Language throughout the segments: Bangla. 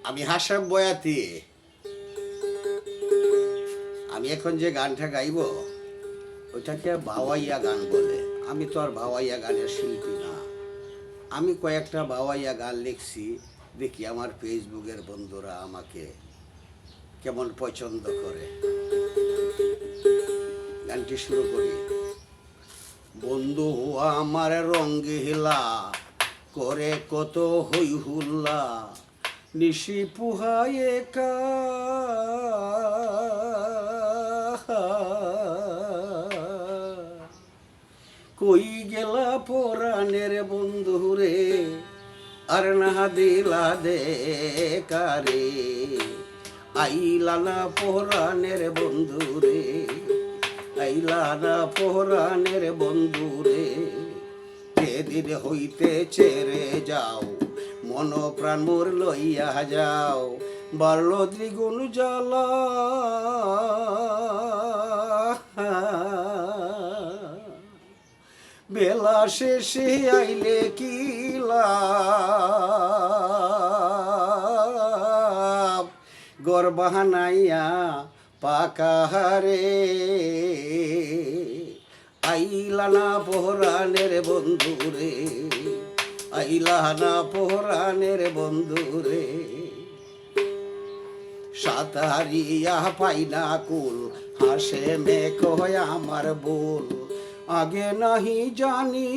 আমি হাসাম বয়াতি। আমি এখন যে গানটা গাইব ওইটাকে ভাওয়াইয়া গান বলে। আমি তো আর ভাওয়াইয়া গানের শিল্পী না। আমি কয়েকটা ভাওয়াইয়া গান লিখছি, দেখি আমার ফেসবুকের বন্ধুরা আমাকে কেমন পছন্দ করে। গানটি শুরু করি। বন্ধু আমার রঙ্গিলা করে কত হই হুল্লা, নিশি পুহায়ে কা কই গেলা পরাণের বন্ধু রে, আর না দিলা দে কারে। আইলা না পরাণের বন্ধু রে, আইলা না পরাণের বন্ধু রে। যেদিন হইতে ছেড়ে যাও, মন প্রাণ মোর লইয়া যাও, বাড়ল দ্বিগুণ জ্বালা। বেলা শেষে আইলে কি লাভ, গর বাহানাইয়া পাকাহারে। আইলা না পহরানের বন্ধু রে, আইলা না পহরানের বন্ধু রে। সাতারিয়া পাই না কুল, হাসে মেঘ হয় আমার বোল, আগে নাহি জানি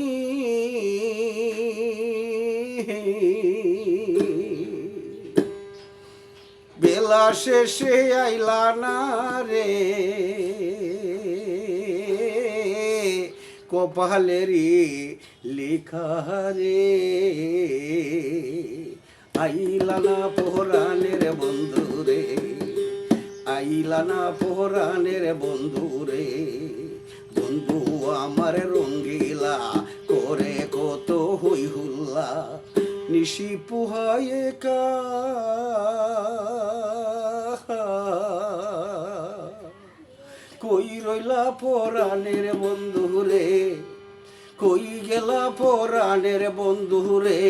বেলা শেষে আইলা না রে, কপালেরি লেখা রে। আইলা না পহরানের বন্ধু রে, আইলা না পহরানের বন্ধু রে। বন্ধু আমার রঙ্গিলা করে কত হই হুল্লা, নিশি পুহায়ে কা কই রইলা পরাণের বন্ধু রে, কই গেলা পরাণের বন্ধু রে,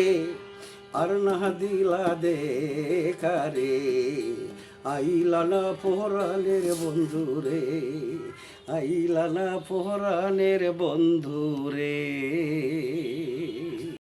আর না দিলা দেখারে। আইলা না পরাণের বন্ধু রে, আইলা না পরাণের বন্ধু রে।